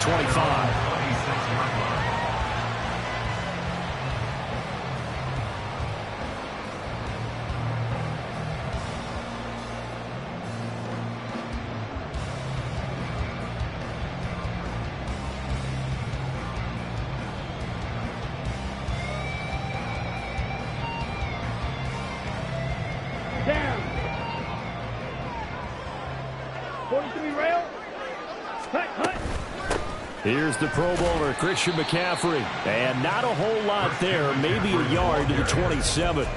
25. Down. 43 rail. Hut. Here's the Pro Bowler, Christian McCaffrey. And not a whole lot there, maybe a yard to the 27.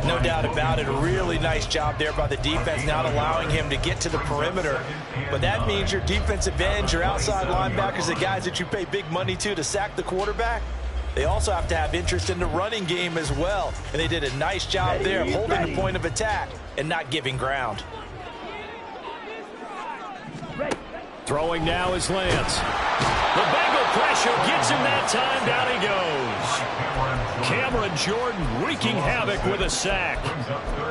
No doubt about it. A really nice job there by the defense, not allowing him to get to the perimeter. But that means your defensive ends, your outside linebackers, the guys that you pay big money to sack the quarterback, they also have to have interest in the running game as well. And they did a nice job there of holding the point of attack and not giving ground. Throwing now is Lance. The Bengal pressure gets him that time. Down he goes. Cameron Jordan wreaking havoc with a sack.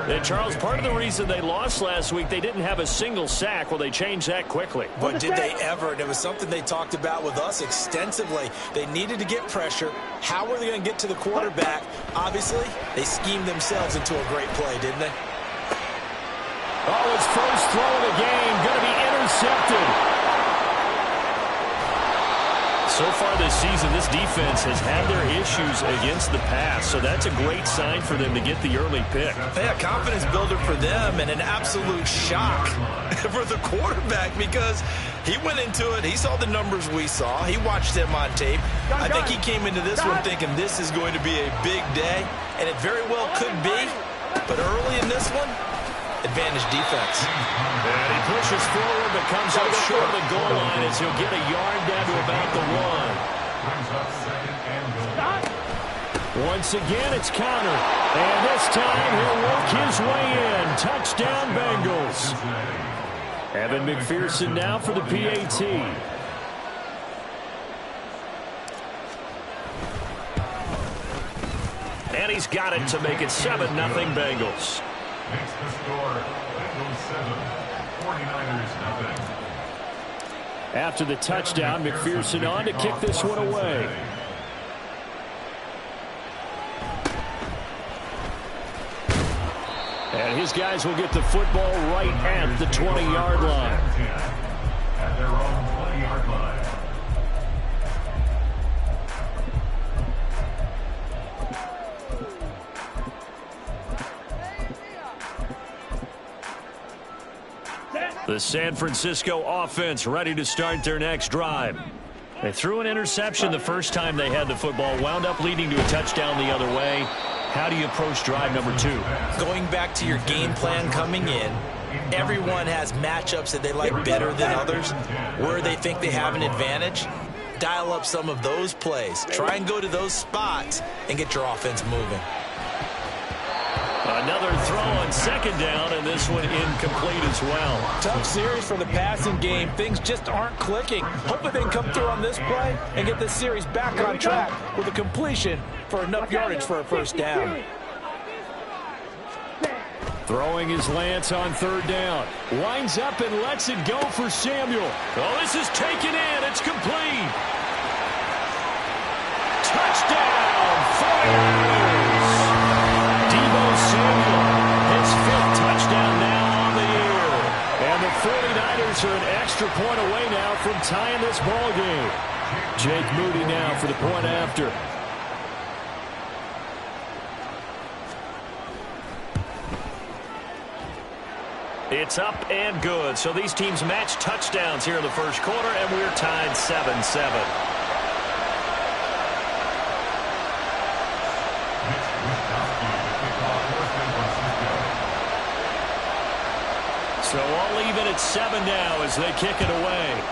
And Charles, part of the reason they lost last week, they didn't have a single sack. Well, they changed that quickly. But did they ever? And it was something they talked about with us extensively. They needed to get pressure. How were they going to get to the quarterback? Obviously, they schemed themselves into a great play, didn't they? Oh, his first throw of the game going to be intercepted. So far this season, this defense has had their issues against the pass, so that's a great sign for them to get the early pick. Yeah, confidence builder for them and an absolute shock for the quarterback because he went into it. He saw the numbers we saw. He watched them on tape. I think he came into this one thinking this is going to be a big day, and it very well could be. But early in this one, advantage defense. And he pushes forward but comes up short of the goal line as he'll get a yard down to about the 1. Once again, it's counter. And this time he'll work his way in. Touchdown, Bengals. Evan McPherson now for the PAT. And he's got it to make it 7-0 Bengals. Makes the score Bengals 7, 49ers nothing. After the touchdown, McPherson on to kick this one away. And his guys will get the football right at the 20-yard line. At their own 20-yard line. The San Francisco offense ready to start their next drive. They threw an interception the first time they had the football, wound up leading to a touchdown the other way. How do you approach drive number 2? Going back to your game plan coming in, everyone has matchups that they like better than others. Where they think they have an advantage, dial up some of those plays. Try and go to those spots and get your offense moving. Another throw on second down, and this one incomplete as well. Tough series for the passing game. Things just aren't clicking. Hopefully they can come through on this play and get this series back on track with a completion for enough yardage for a first down. Throwing his Lance on third down. Winds up and lets it go for Samuel. Oh, this is taken in. It's complete. Touchdown, 49ers. Deebo Samuel, his 5th touchdown now on the year. And the 49ers are an extra point away now from tying this ball game. Jake Moody now for the point after. It's up and good. So these teams match touchdowns here in the first quarter, and we're tied 7-7. So all even at 7 now as they kick it away.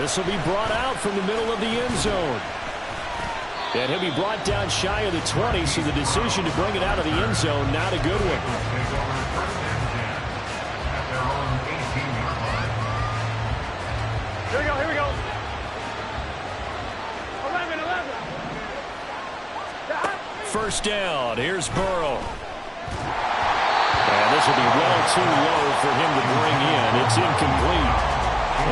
This will be brought out from the middle of the end zone. And he'll be brought down shy of the 20, so the decision to bring it out of the end zone, not a good one. Here we go. 11. First down. Here's Burrow. And this This will be well too low for him to bring in. It's incomplete.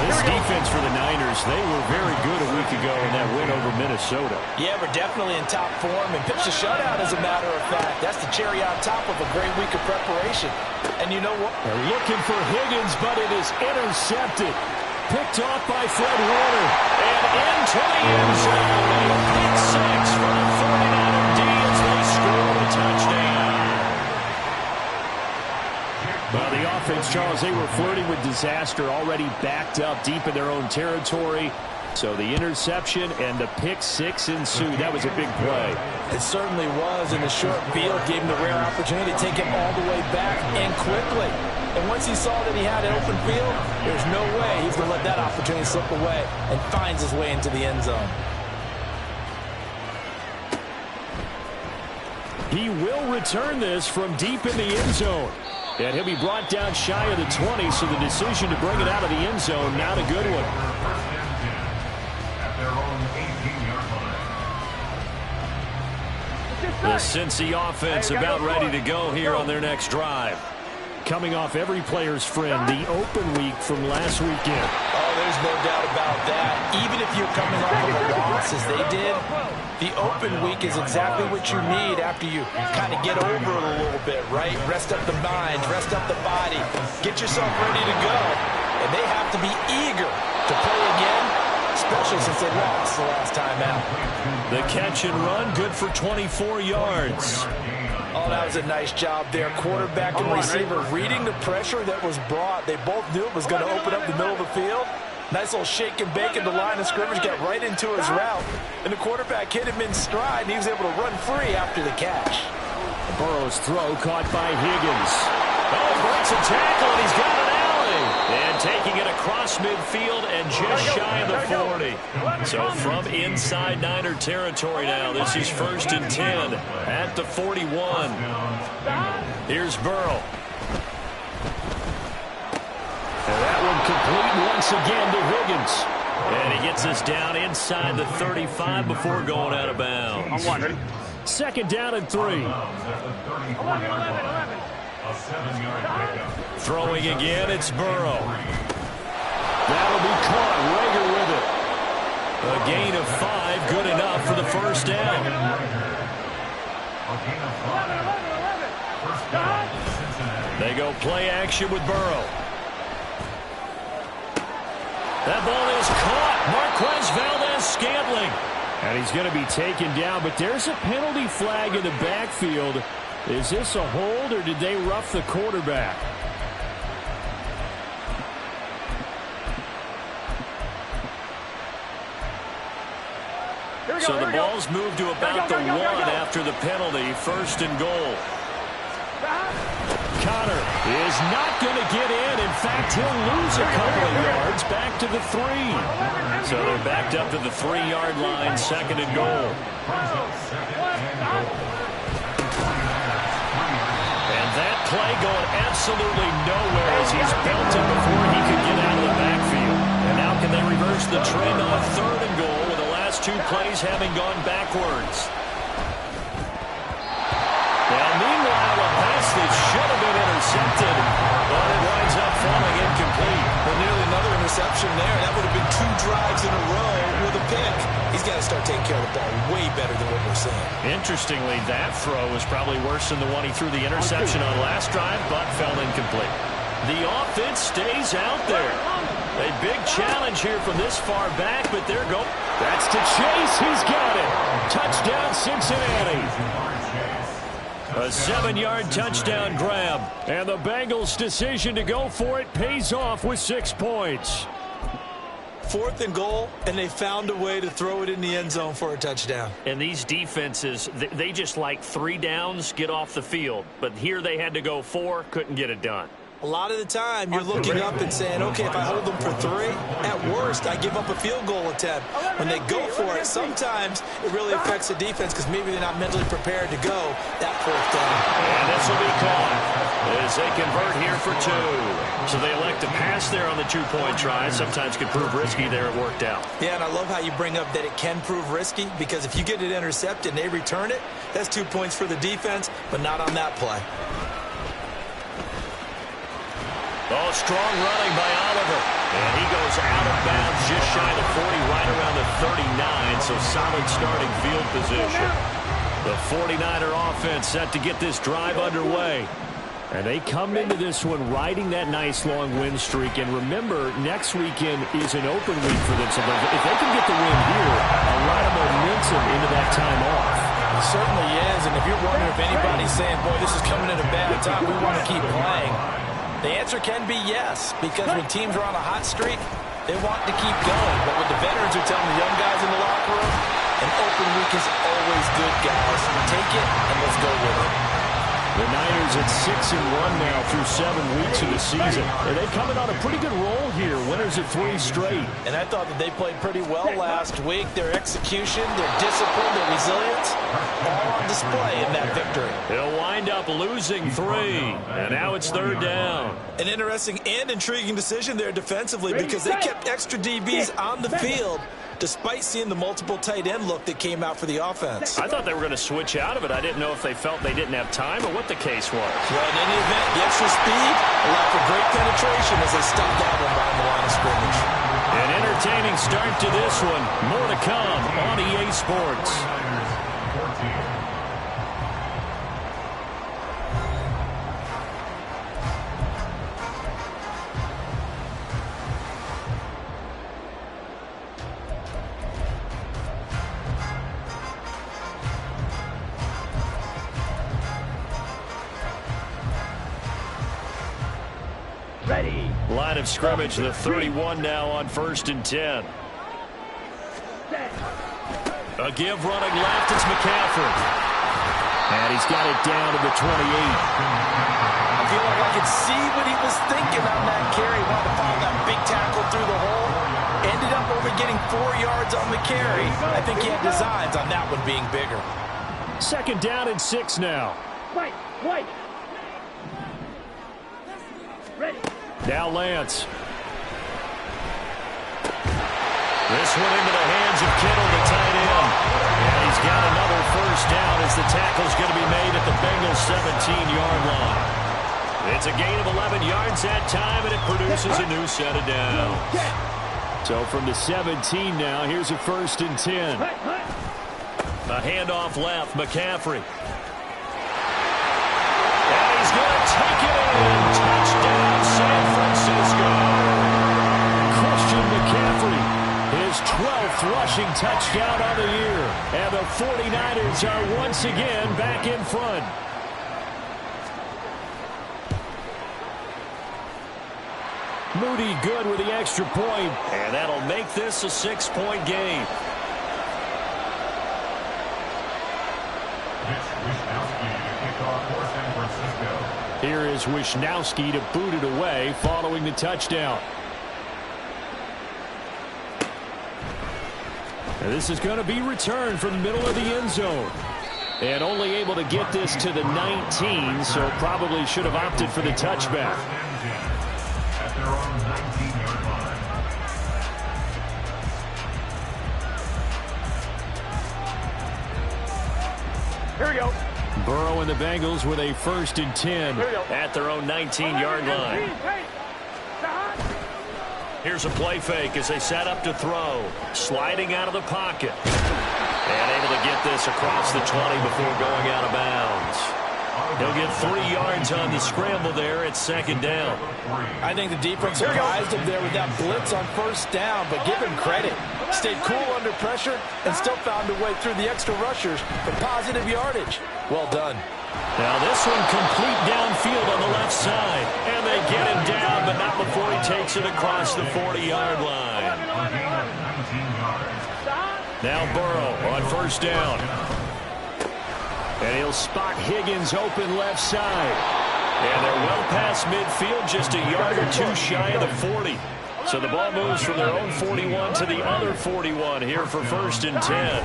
This defense for the Niners, they were very good a week ago in that win over Minnesota. Yeah, we're definitely in top form and pitched a shutout, as a matter of fact. That's the cherry on top of a great week of preparation. And you know what? They're looking for Higgins, but it is intercepted. Picked off by Fred Warner. And into the end zone. A pick six for the 49er D as they score a touchdown. Well, the offense, Charles, they were flirting with disaster, already backed up deep in their own territory. So the interception and the pick six ensued. That was a big play. It certainly was, and the short field gave him the rare opportunity to take him all the way back and quickly. And once he saw that he had an open field, there's no way he's going to let that opportunity slip away, and finds his way into the end zone. He will return this from deep in the end zone. And he'll be brought down shy of the 20, so the decision to bring it out of the end zone, not a good one. At their own 18-yard line. The Cincy offense about ready to go here on their next drive. Coming off every player's friend, the open week from last weekend. Oh, there's no doubt about that. Even if you're coming off of a loss as they did, the open week is exactly what you need after you kind of get over it a little bit, right? Rest up the mind, rest up the body, get yourself ready to go. And they have to be eager to play again, especially since they lost the last time out. The catch and run, good for 24 yards. Oh, that was a nice job there. Quarterback and receiver reading the pressure that was brought. They both knew it was going to open up the middle of the field. Nice little shake and bake in the line of scrimmage, got right into his route. And the quarterback hit him in stride, and he was able to run free after the catch. Burrow's throw caught by Higgins. Oh, he breaks a tackle, and he's got an alley. And taking it across midfield and just shy of the 40. So from inside Niner territory now, this is 1st and 10 at the 41. Here's Burrow. And that one complete once again to Higgins. And he gets us down inside the 35 before going out of bounds. 2nd down and 3. Throwing again, it's Burrow. That'll be caught. Rager with it. A gain of 5, good enough for the 1st down. They go play action with Burrow. That ball is caught. Marquez Valdes-Scantling. And he's going to be taken down, but there's a penalty flag in the backfield. Is this a hold, or did they rough the quarterback? So the ball's moved to about the 1 after the penalty. 1st and goal. Connor is not going to get in. In fact, he'll lose a couple of yards back to the 3. So they're backed up to the 3-yard line, 2nd and goal. And that play going absolutely nowhere as he's belted before he could get out of the backfield. And now can they reverse the trend on 3rd and goal with the last 2 plays having gone backwards? Well, meanwhile, a pass that should have been intercepted, but it winds up falling incomplete. Well, nearly another interception there. That would have been 2 drives in a row with a pick. He's got to start taking care of the ball way better than what we're seeing. Interestingly, that throw was probably worse than the one he threw the interception on last drive, but fell incomplete. The offense stays out there. A big challenge here from this far back, but there go. That's to Chase. He's got it. Touchdown, Cincinnati. A 7-yard touchdown grab. And the Bengals' decision to go for it pays off with 6 points. 4th and goal, and they found a way to throw it in the end zone for a touchdown. And these defenses, they just like 3 downs, get off the field. But here they had to go 4, couldn't get it done. A lot of the time, you're looking up and saying, okay, if I hold them for 3, at worst, I give up a field goal attempt. When they go for it, sometimes it really affects the defense because maybe they're not mentally prepared to go that 4th down. And this will be caught as they convert here for 2. So they elect to pass there on the 2-point try. Sometimes could prove risky there. It worked out. Yeah, and I love how you bring up that it can prove risky because if you get it intercepted and they return it, that's 2 points for the defense, but not on that play. Oh, strong running by Oliver. And he goes out of bounds just shy of 40, right around the 39, so solid starting field position. The 49er offense set to get this drive underway. And they come into this one riding that nice long win streak. And remember, next weekend is an open week for them. So if they can get the win here, a lot of momentum into that time off. It certainly is. And if you're wondering if anybody's saying, boy, this is coming at a bad time, we want to keep playing, the answer can be yes. Because when teams are on a hot streak, they want to keep going. But what the veterans are telling the young guys in the locker room, an open week is always good, guys. Take it and let's go with it. The Niners at 6-1 now through 7 weeks of the season. And they coming on a pretty good roll here. Winners of 3 straight. And I thought that they played pretty well last week. Their execution, their discipline, their resilience, all on display in that victory. They'll wind up losing 3. And now it's 3rd down. An interesting and intriguing decision there defensively because they kept extra DBs on the field despite seeing the multiple tight end look that came out for the offense. I thought they were going to switch out of it. I didn't know if they felt they didn't have time or what the case was. Well, in any event, the extra speed allowed for great penetration as they stopped that one behind the line of scrimmage. An entertaining start to this one. More to come on EA Sports. Ready. Line of scrimmage, the 31 now on 1st and 10. A give running left, it's McCaffrey. And he's got it down to the 28. I feel like I could see what he was thinking on that carry. Wanted to follow that big tackle through the hole. Ended up only getting 4 yards on the carry. I think he had designs on that one being bigger. 2nd down and 6 now. White. Ready. Now Lance. This one into the hands of Kittle, the tight end. And he's got another 1st down as the tackle's going to be made at the Bengals' 17-yard line. It's a gain of 11 yards that time, and it produces a new set of downs. So from the 17 now, here's a 1st and 10. A handoff left, McCaffrey. And he's going to take it in. Touchdown, San Francisco. Christian McCaffrey, his 12th rushing touchdown on the year. And the 49ers are once again back in front. Moody good with the extra point, and that'll make this a 6-point game. Here is Wisnowski to boot it away following the touchdown. And this is going to be returned from the middle of the end zone. And only able to get this to the 19, so probably should have opted for the touchback. At their own 19-yard line. Here we go. Burrow and the Bengals with a 1st and 10 at their own 19-yard line. Here's a play fake as they set up to throw. Sliding out of the pocket. And able to get this across the 20 before going out of bounds. He'll get 3 yards on the scramble there at 2nd down. I think the defense surprised him there with that blitz on 1st down, but give him credit. Stayed cool under pressure and still found a way through the extra rushers for positive yardage. Well done. Now this one complete downfield on the left side. And they get him down, but not before he takes it across the 40-yard line. Now Burrow on 1st down. And he'll spot Higgins open left side. And they're well past midfield, just a yard or 2 shy of the 40. So the ball moves from their own 41 to the other 41 here for 1st and 10.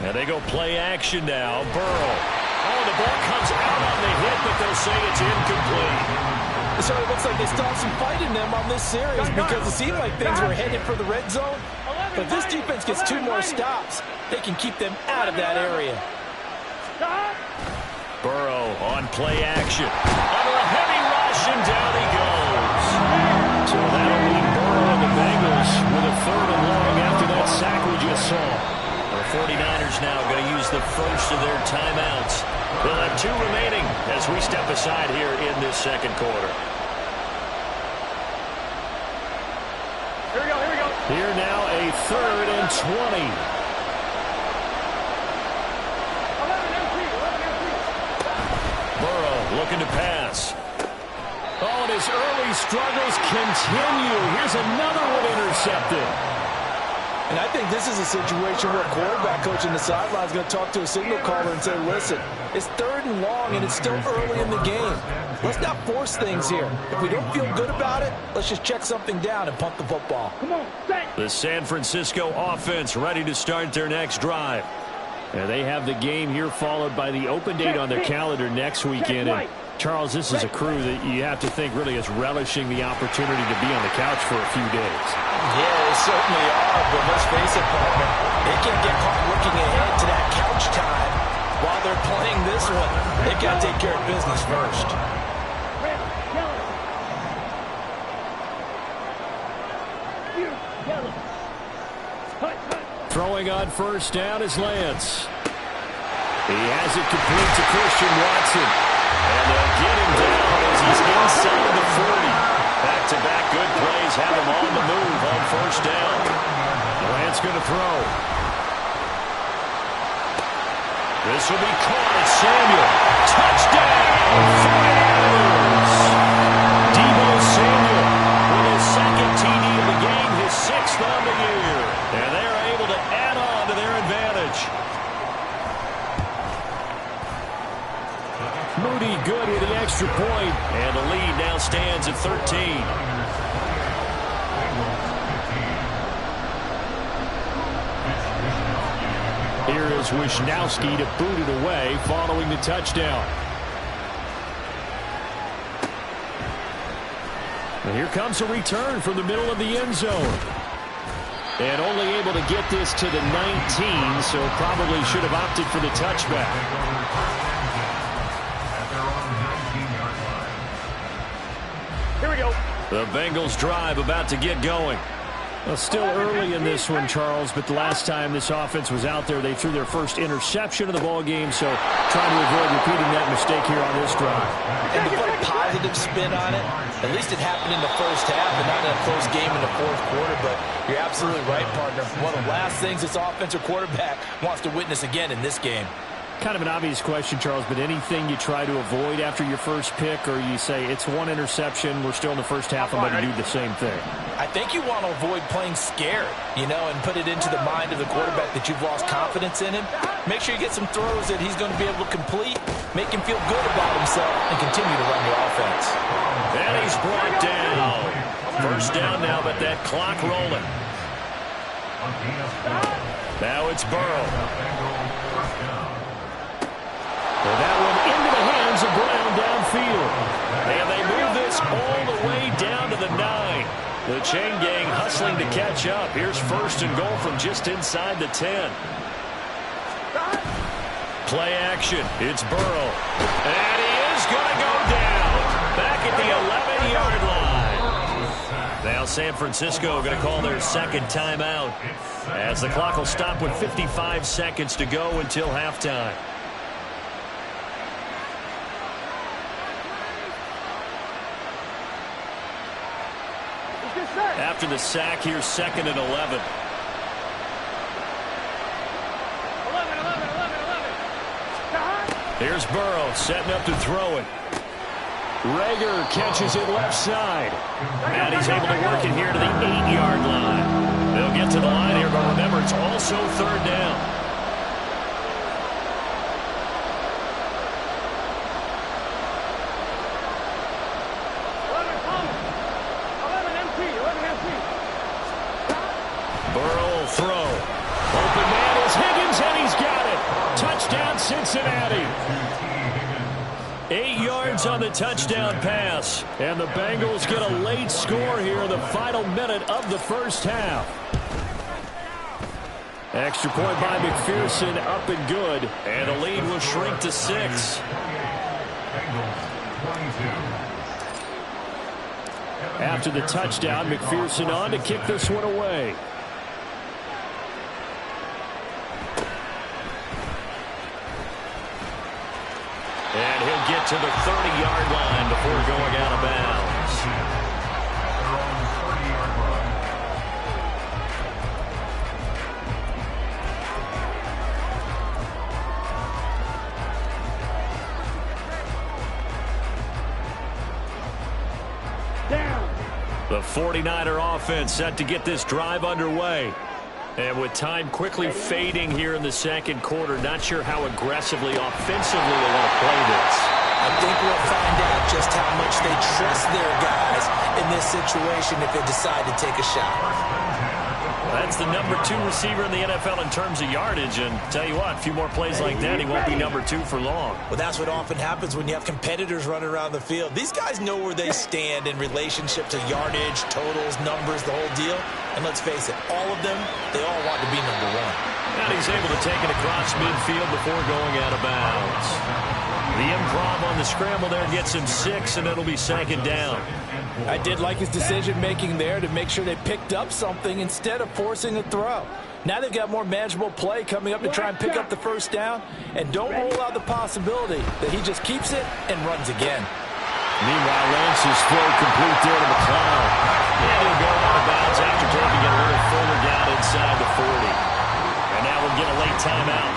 And they go play action now. Burrow. Oh, the ball comes out on the hit, but they'll say it's incomplete. So it looks like they stopped some fight in them on this series because it seemed like things were headed for the red zone. But this defense gets 2 more stops. They can keep them out of that area. Burrow on play action. Under a heavy rush, and down he goes. second quarter. Here we go, here we go. Here now a 3rd and 20. 11 MP. Burrow looking to pass. Oh, and his early struggles continue. Here's another one intercepted. And I think this is a situation where a quarterback coach in the sideline is going to talk to a signal caller and say, listen, it's 3rd and long and it's still early in the game. Let's not force things here. If we don't feel good about it, let's just check something down and punt the football. Come on, set. The San Francisco offense ready to start their next drive. And they have the game here followed by the open date on their calendar next weekend. And Charles, this is a crew that you have to think really is relishing the opportunity to be on the couch for a few days. Yeah, they certainly are, but let's face it, partner, they can't get caught looking ahead to that couch time while they're playing this one. They've got to take care of business first. Red, yellow. Blue, yellow. Hut, hut. Throwing on first down is Lance. He has it complete to Christian Watson. And they'll get him down as he's inside the 40. Back-to-back good plays have him on the move on first down. Lance going to throw. This will be caught at Samuel. Touchdown! 49ers! Deebo Samuel with his 2nd TD of the game, his 6th on the year. And they're able to add on to their advantage. Moody good with the extra point, and the lead now stands at 13. Here is Wisnowski to boot it away following the touchdown. And here comes a return from the middle of the end zone. And only able to get this to the 19, so probably should have opted for the touchback. Here we go. The Bengals drive about to get going. Well, still early in this one, Charles, but the last time this offense was out there, they threw their first interception of the ball game, so trying to avoid repeating that mistake here on this drive. And to put a positive spin on it, at least it happened in the first half and not in a close game in the 4th quarter, but you're absolutely right, partner. One of the last things this offensive quarterback wants to witness again in this game. Kind of an obvious question, Charles, but anything you try to avoid after your first pick, or you say it's one interception, we're still in the first half, I'm going to do the same thing? I think you want to avoid playing scared, and put it into the mind of the quarterback that you've lost confidence in him. Make sure you get some throws that he's going to be able to complete, make him feel good about himself, and continue to run the offense. And he's brought down. First down now, but that clock rolling. Now it's Burrow. And that one into the hands of Brown downfield. And they move this all the way down to the 9. The chain gang hustling to catch up. Here's 1st and goal from just inside the 10. Play action. It's Burrow. And he is going to go down. Back at the 11-yard line. Now San Francisco going to call their 2nd timeout, as the clock will stop with 55 seconds to go until halftime. After the sack, here's 2nd and 11. 11. Here's Burrow setting up to throw it. Rager catches it left side. And he's able to work it here to the 8-yard line. They'll get to the line here, but remember, it's also 3rd down. Burrow will throw. Open man is Higgins, and he's got it. Touchdown, Cincinnati. 8 yards on the touchdown pass. And the Bengals get a late score here in the final minute of the first half. Extra point by McPherson, up and good. And the lead will shrink to 6. After the touchdown, McPherson on to kick this one away. And he'll get it to the 30-yard line before going out of bounds. Their own 30-yard line. Down. The 49er offense set to get this drive underway. And with time quickly fading here in the second quarter, not sure how aggressively, offensively they want to play this. I think we'll find out just how much they trust their guys in this situation if they decide to take a shot. That's the number 2 receiver in the NFL in terms of yardage. And tell you what, a few more plays like that, he won't be number 2 for long. Well, that's what often happens when you have competitors running around the field. These guys know where they stand in relationship to yardage, totals, numbers, the whole deal. And let's face it, all of them, they all want to be number 1. And he's able to take it across midfield before going out of bounds. The improv on the scramble there gets him 6, and it'll be second down. I did like his decision-making there to make sure they picked up something instead of forcing a throw. Now they've got more manageable play coming up to try and pick up the first down, and don't rule out the possibility that he just keeps it and runs again. Meanwhile, Lance is throw complete there to McLeod. And he'll go out of bounds after taking it a little further down inside the 40. And now we'll get a late timeout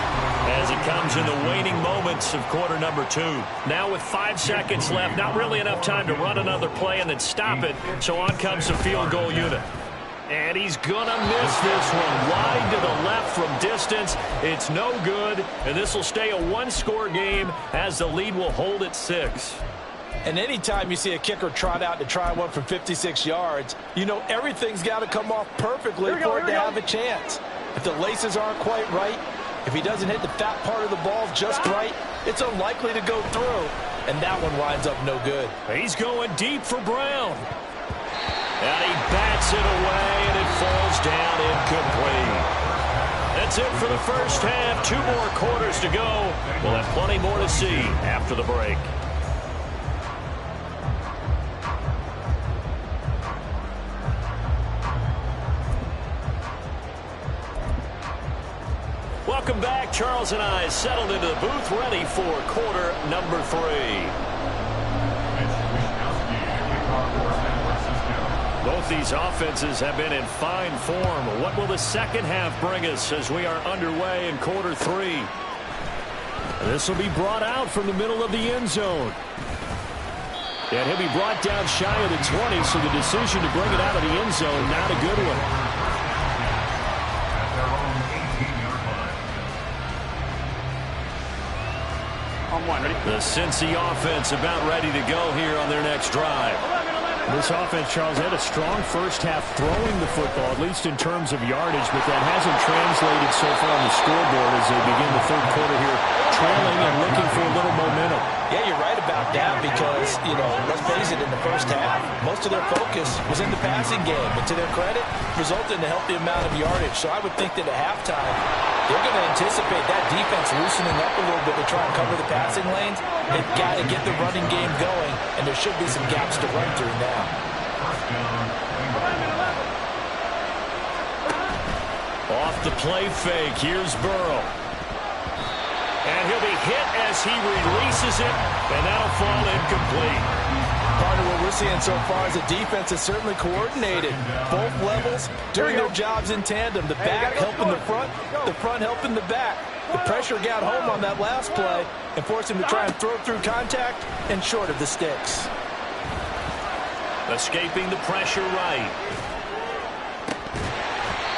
as it comes in the waning moments of quarter number 2. Now with 5 seconds left, not really enough time to run another play and then stop it. So on comes the field goal unit. And he's going to miss this one wide to the left from distance. It's no good, and this will stay a one-score game as the lead will hold at 6. And anytime you see a kicker trot out to try one from 56 yards, you know everything's got to come off perfectly for it to have a chance. If the laces aren't quite right, if he doesn't hit the fat part of the ball just right, it's unlikely to go through, and that one winds up no good. He's going deep for Brown. And he bats it away, and it falls down incomplete. That's it for the first half. 2 more quarters to go. We'll have plenty more to see after the break. Welcome back. Charles and I settled into the booth, ready for quarter number 3. Both these offenses have been in fine form. What will the second half bring us as we are underway in quarter 3? This will be brought out from the middle of the end zone. And he'll be brought down shy of the 20, so the decision to bring it out of the end zone, not a good one. The Cincy offense about ready to go here on their next drive. This offense, Charles, had a strong first half throwing the football, at least in terms of yardage, but that hasn't translated so far on the scoreboard as they begin the third quarter here, trailing and looking for a little momentum. Yeah, you're right about that because, let's face it, in the first half, most of their focus was in the passing game. And to their credit, resulted in a healthy amount of yardage. So I would think that at halftime, they're going to anticipate that defense loosening up a little bit to try and cover the passing lanes. They've got to get the running game going, and there should be some gaps to run through now. Off the play fake, here's Burrow. And he'll be hit as he releases it, and that'll fall incomplete. Part of what we're seeing so far is the defense is certainly coordinated. Both levels doing their jobs in tandem. The back helping the front helping the back. The pressure got home on that last play and forced him to try and throw through contact and short of the sticks. Escaping the pressure right.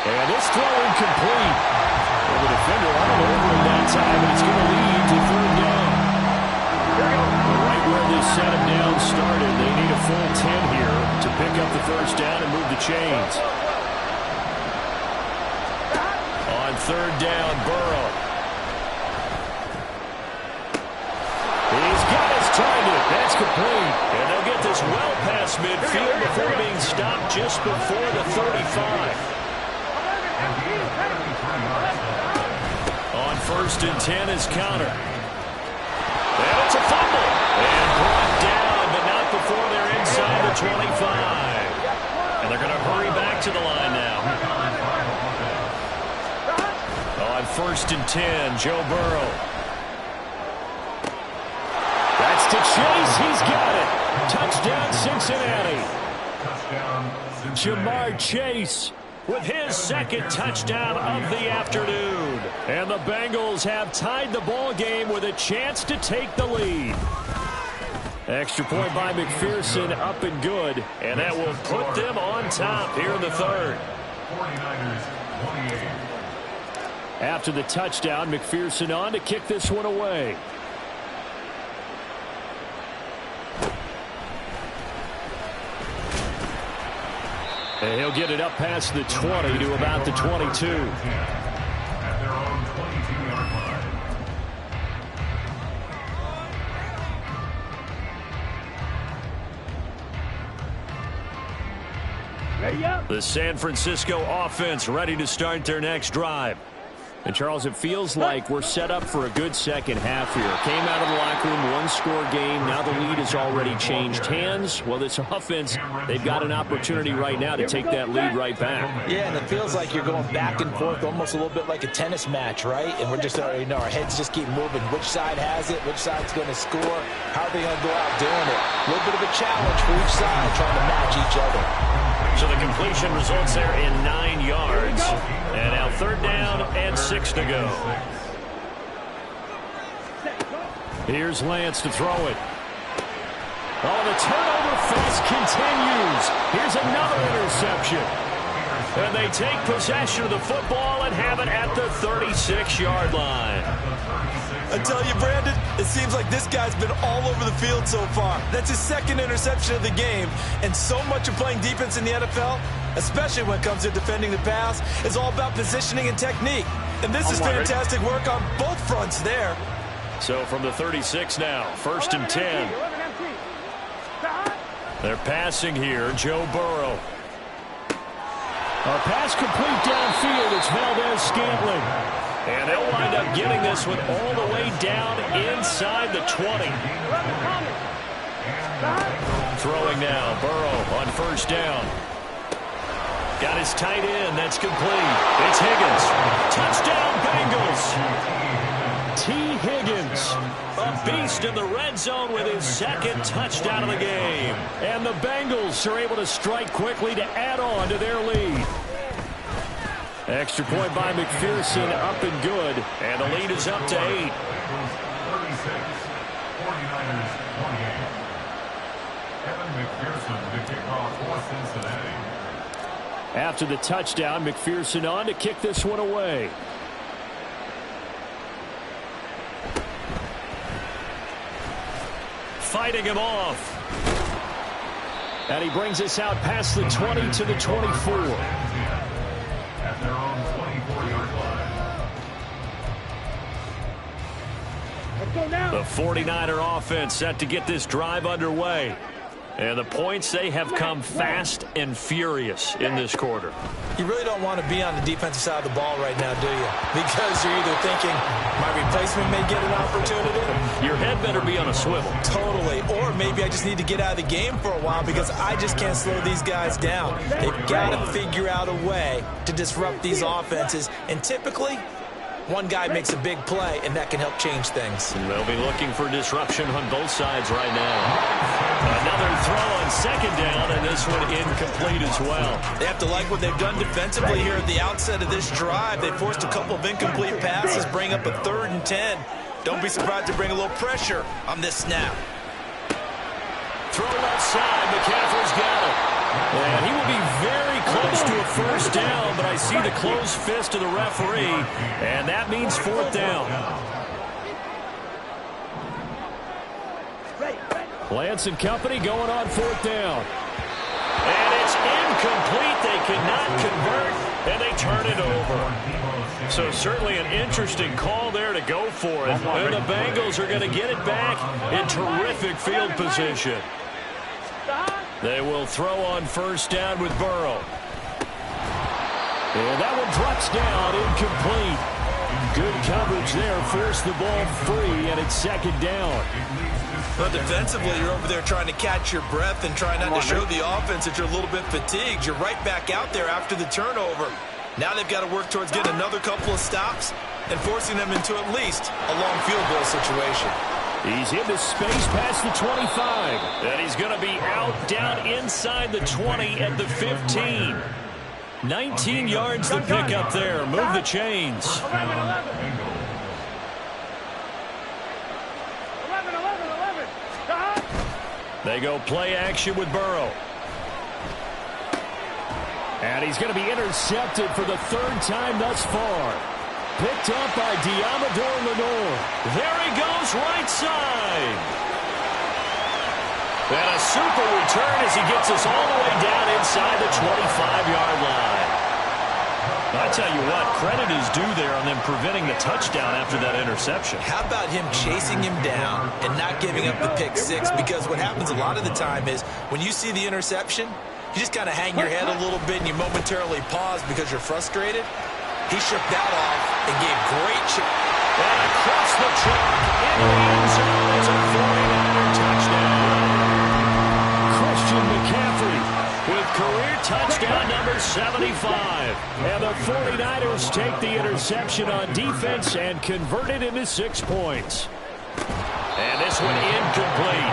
And this throw incomplete. Well, the defender on over in that time, and it's going to lead to third down. Right where this set him down started, they need a full 10 here to pick up the first down and move the chains. On third down, Burrow. He's got his target. That's complete. And they'll get this well past midfield before being stopped just before the 35. On first and 10 is Counter. And it's a fumble. And brought down, but not before they're inside the 25. And they're going to hurry back to the line now. On first and 10, Joe Burrow. That's to Chase. He's got it. Touchdown, Cincinnati. Ja'Marr Chase with his second touchdown of the afternoon. And the Bengals have tied the ball game with a chance to take the lead. Extra point by McPherson, up and good. And that will put them on top here in the third. 49ers, 28. After the touchdown, McPherson on to kick this one away. And he'll get it up past the 20 to about the 22. At their own 22-yard line. Ready up. The San Francisco offense ready to start their next drive. And, Charles, it feels like we're set up for a good second half here. Came out of the locker room, one-score game. Now the lead has already changed hands. Well, this offense, they've got an opportunity right now to take that lead right back. Yeah, and it feels like you're going back and forth almost a little bit like a tennis match, right? And we're just already our heads just keep moving. Which side has it? Which side's going to score? How are they going to go out doing it? A little bit of a challenge for each side trying to match each other. So the completion results there in 9 yards. And now third down and 6 to go. Here's Lance to throw it. Oh, the turnover fest continues. Here's another interception. And they take possession of the football and have it at the 36-yard line. I tell you, Brandon, it seems like this guy's been all over the field so far. That's his second interception of the game. And so much of playing defense in the NFL, especially when it comes to defending the pass, is all about positioning and technique. And this is fantastic work on both fronts there. So from the 36 now, first and 10. They're passing here, Joe Burrow. A pass complete downfield. It's Valdez-Scantling. And they'll wind up getting this one all the way down inside the 20. Throwing now, Burrow on first down. Got his tight end. That's complete. It's Higgins. Touchdown, Bengals. T. Higgins, a beast in the red zone with his second touchdown of the game. And the Bengals are able to strike quickly to add on to their lead. Extra point by McPherson, up and good. And the lead is up to 8. 36, 49ers, 28. Kevin McPherson, the kickoff for Cincinnati. After the touchdown, McPherson on to kick this one away. Fighting him off. And he brings us out past the 20 to the 24. At their own 24-yard line. Let's go now. The 49er offense set to get this drive underway. And the points, they have come fast and furious in this quarter. You really don't want to be on the defensive side of the ball right now, do you? Because you're either thinking, my replacement may get an opportunity. Your head better be on a swivel. Totally. Or maybe I just need to get out of the game for a while because I just can't slow these guys down. They've got to figure out a way to disrupt these offenses. And typically, one guy makes a big play, and that can help change things. And they'll be looking for disruption on both sides right now. Another throw on second down, and this one incomplete as well. They have to like what they've done defensively here at the outset of this drive. They forced a couple of incomplete passes, bring up a 3rd and 10. Don't be surprised to bring a little pressure on this snap. Throw left side. McCaffrey's got it. And he will be very close to a first down, but I see the closed fist of the referee, and that means 4th down. Lance and company going on 4th down. And it's incomplete. They cannot convert, and they turn it over. So certainly an interesting call there to go for it. And the Bengals are going to get it back in terrific field position. They will throw on first down with Burrow. And that one drops down, incomplete. Good coverage there, forced the ball free, and it's 2nd down. But defensively, you're over there trying to catch your breath and try not to show the offense that you're a little bit fatigued. You're right back out there after the turnover. Now they've got to work towards getting another couple of stops and forcing them into at least a long field goal situation. He's into space past the 25. And he's going to be out down inside the 20 at the 15. 19 yards to pick up there. Move the chains. 11. They go play action with Burrow. And he's going to be intercepted for the third time thus far. Picked up by Diamador Lenore. There he goes right side. And a super return as he gets us all the way down inside the 25-yard line. I tell you what, credit is due there on them preventing the touchdown after that interception. How about him chasing him down and not giving up the pick six? Because what happens a lot of the time is when you see the interception, you just kind of hang your head a little bit and you momentarily pause because you're frustrated. He shook that off and gave great and across the chalk in the end zone is a 49er touchdown. Christian McCaffrey with career touchdown number 75. And the 49ers take the interception on defense and convert it into 6 points. And this one incomplete.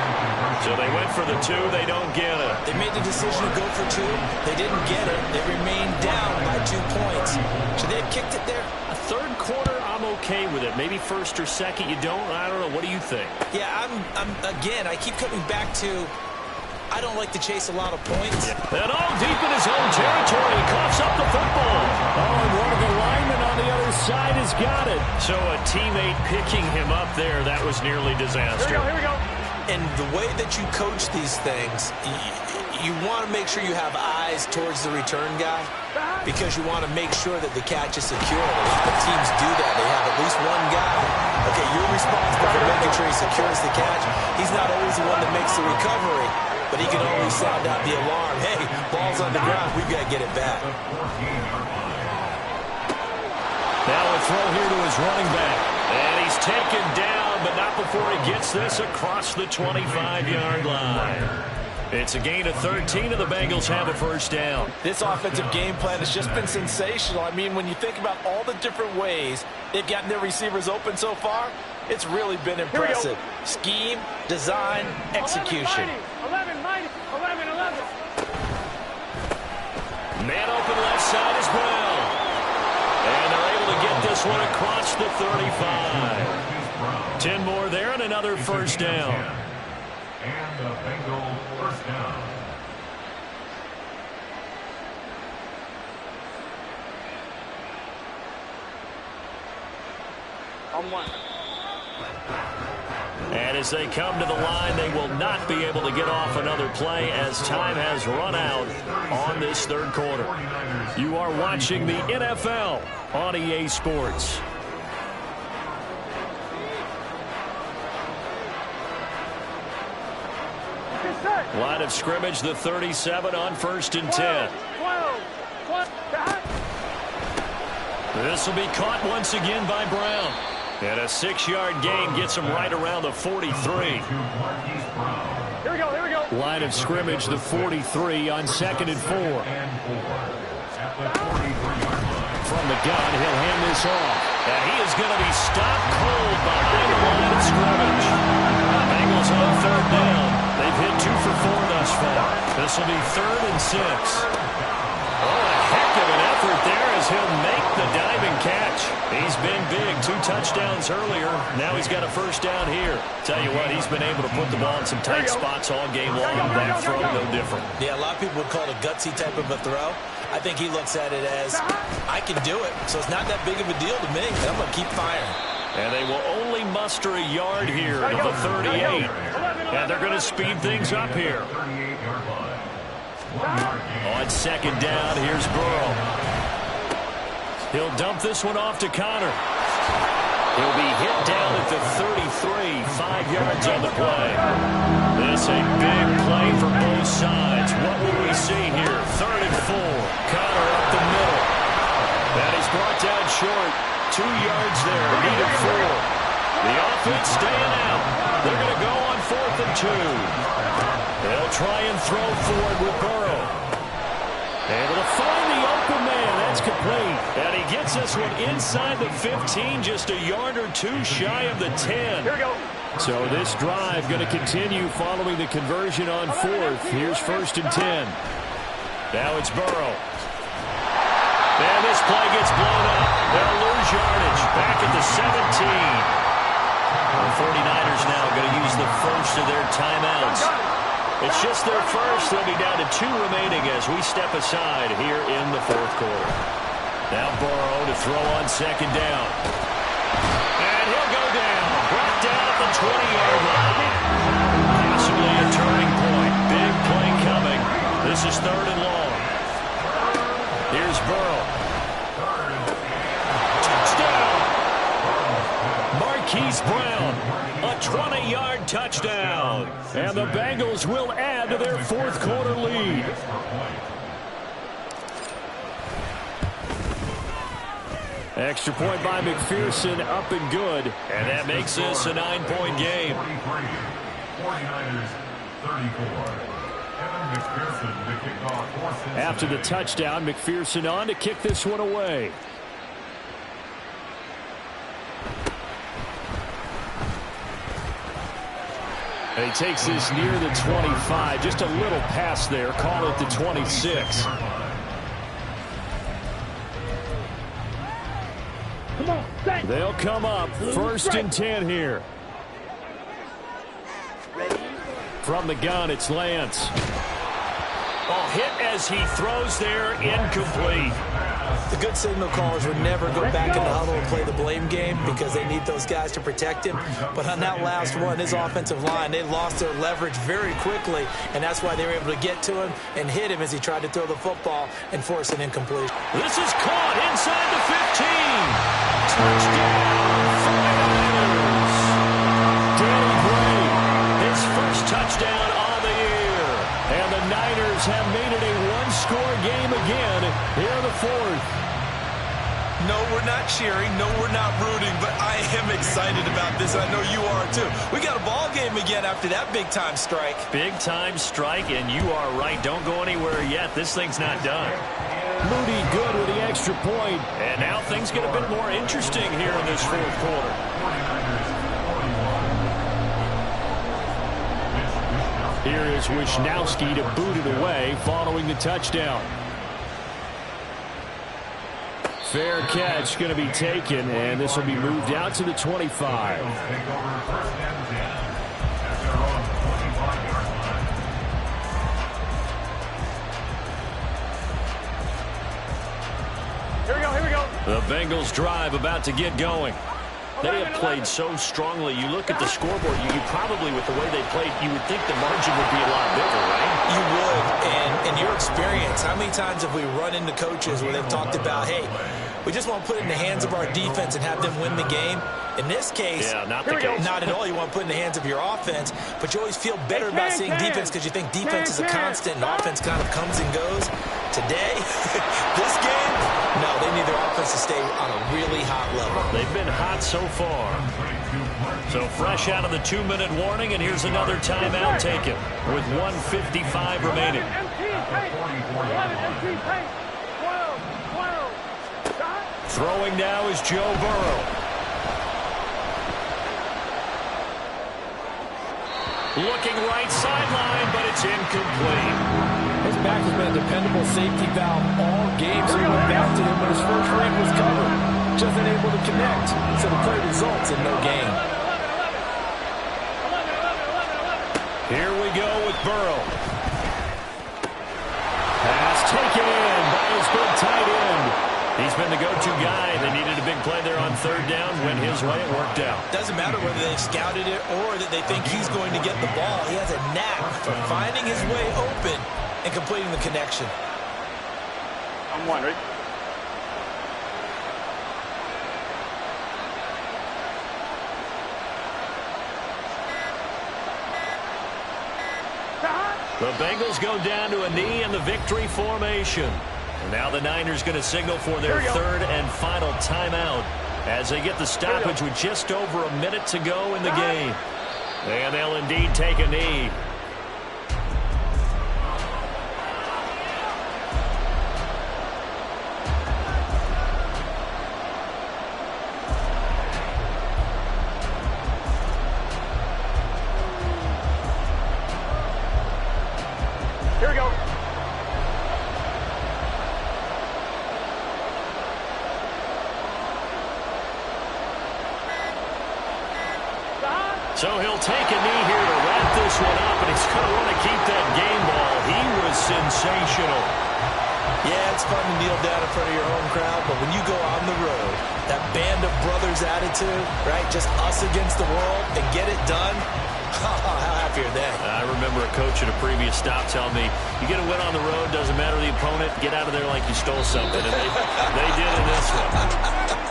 So they went for the 2. They don't get it. They made the decision to go for 2. They didn't get it. They remained down by 2 points. Should they have kicked it there? A third quarter, I'm okay with it. Maybe first or second, you don't. I don't know. What do you think? Yeah, again, I keep coming back to I don't like to chase a lot of points. And all deep in his own territory. He coughs up the football. Oh, and one of the linemen on the other side has got it. So a teammate picking him up there, that was nearly disaster. Here we go. And the way that you coach these things, you want to make sure you have eyes towards the return guy because you want to make sure that the catch is secure. A lot of teams do that. They have at least one guy. Okay, you're responsible for making sure he secures the catch. He's not always the one that makes the recovery, but he can always sound out the alarm. Hey, ball's on the ground. We've got to get it back. Now a throw here to his running back. And he's taken down, but not before he gets this across the 25-yard line. It's a gain of 13, and the Bengals have a first down. This offensive game plan has just been sensational. I mean, when you think about all the different ways they've gotten their receivers open so far, it's really been impressive. Scheme, design, execution. 11. Man open left side as well. And they're able to get this one across the 35. 10 more there and another first down. And the Bengals first down. On 1. And as they come to the line, they will not be able to get off another play as time has run out on this third quarter. You are watching the NFL on EA Sports. Line of scrimmage, the 37 on 1st and 10. 12. This will be caught once again by Brown. And a 6-yard gain gets him right around the 43. Here we go. Line of scrimmage, the 43 on 2nd and 4. From the gun, he'll hand this off. And he is going to be stopped cold behind the line of scrimmage. The Bengals on 3rd down. They've hit 2 for 4 thus far. This will be 3rd and 6. Oh, a heck of an effort there as he'll make the diving catch. He's been big. 2 touchdowns earlier. Now he's got a first down here. Tell you what, he's been able to put the ball in some tight spots all game long. That throw, no different. Yeah, a lot of people would call it a gutsy type of a throw. I think he looks at it as, I can do it, so it's not that big of a deal to me. I'm going to keep firing. And they will only muster a yard here to the 38. And they're going to speed things up here. On 2nd down, here's Burrow. He'll dump this one off to Connor. He'll be hit down at the 33, 5 yards on the play. This a big play for both sides. What will we see here? 3rd and 4. Connor up the middle. And he's brought down short. 2 yards there. Needed 4. The offense staying out. They're going to go on 4th and 2. They'll try and throw forward with Burrow. Able to find the open man. That's complete. And he gets this one inside the 15, just a yard or 2 shy of the 10. Here we go. So this drive going to continue following the conversion on fourth. Here's 1st and 10. Now it's Burrow. And this play gets blown up. They'll lose yardage back at the 17. The 49ers now going to use the first of their timeouts. It's just their first. They'll be down to 2 remaining as we step aside here in the 4th quarter. Now Burrow to throw on 2nd down. And he'll go down. Brought down at the 20-yard line. Possibly a turning point. Big play coming. This is 3rd and long. Here's Burrow. Touchdown. Marquise Brown. A 20-yard touchdown. And the Bengals will add to their 4th quarter lead. Extra point by McPherson, up and good. And that makes this a 9-point game. 49ers 34. After the touchdown, McPherson on to kick this one away. And he takes this near the 25. Just a little pass there. Call it the 26. They'll come up 1st and 10 here. From the gun, it's Lance. Oh, hit as he throws there, incomplete. The good signal callers would never go back in the huddle and play the blame game because they need those guys to protect him. But on that last one, his offensive line, they lost their leverage very quickly, and that's why they were able to get to him and hit him as he tried to throw the football and force an incompletion. This is caught inside the 15. Touchdown, 49ers. Danny Gray, his first touchdown on the year. And the Niners have made it a one-score game again here in the 4th. No, we're not cheering. No, we're not rooting. But I am excited about this. I know you are, too. We got a ball game again after that big-time strike. Big-time strike, and you are right. Don't go anywhere yet. This thing's not done. Moody good with the extra point. And now things get a bit more interesting here in this 4th quarter. Here is Wisnowski to boot it away following the touchdown. Fair catch going to be taken, and this will be moved out to the 25. Here we go, here we go. The Bengals drive about to get going. They have played so strongly. You look at the scoreboard, you probably, with the way they played, you would think the margin would be a lot bigger, right? You would, and in your experience, how many times have we run into coaches where they've talked about, hey, we just want to put it in the hands of our defense and have them win the game? In this case, not the case. Not at all. You want to put it in the hands of your offense, but you always feel better about seeing defense because you think defense is a constant and offense kind of comes and goes. Today, this game, no, they need their offense to stay on a really hot level. They've been hot so far. So fresh out of the 2-minute warning, and here's another timeout taken with 1:55 remaining. Throwing now is Joe Burrow. Looking right sideline, but it's incomplete. His back has been a dependable safety valve all game, so he went back to him, but his first read was covered. Just unable to connect, so the play results in no gain. Here we go with Burrow. Pass taken in by his big tight end. He's been the go-to guy. They needed a big play there on 3rd down. Went his way. It worked out. Doesn't matter whether they've scouted it or that they think he's going to get the ball. He has a knack for finding his way open and completing the connection. I'm wondering. The Bengals go down to a knee in the victory formation. And now the Niners going to signal for their 3rd and final timeout as they get the stoppage with just over a minute to go in the game. And they'll indeed take a knee. So he'll take a knee here to wrap this one up, and he's going to want to keep that game ball. He was sensational. Yeah, it's fun to kneel down in front of your home crowd, but when you go on the road, that band of brothers attitude, right, just us against the world, and get it done, how happy are they? I remember a coach at a previous stop telling me, you get a win on the road, doesn't matter the opponent, get out of there like you stole something. And they did in this one.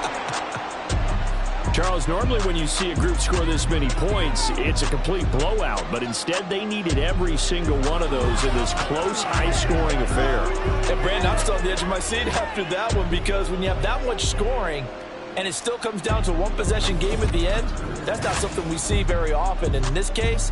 Charles, normally when you see a group score this many points, it's a complete blowout. But instead, they needed every single one of those in this close, high-scoring affair. And, Brandon, I'm still on the edge of my seat after that one, because when you have that much scoring and it still comes down to one possession game at the end, that's not something we see very often. And in this case,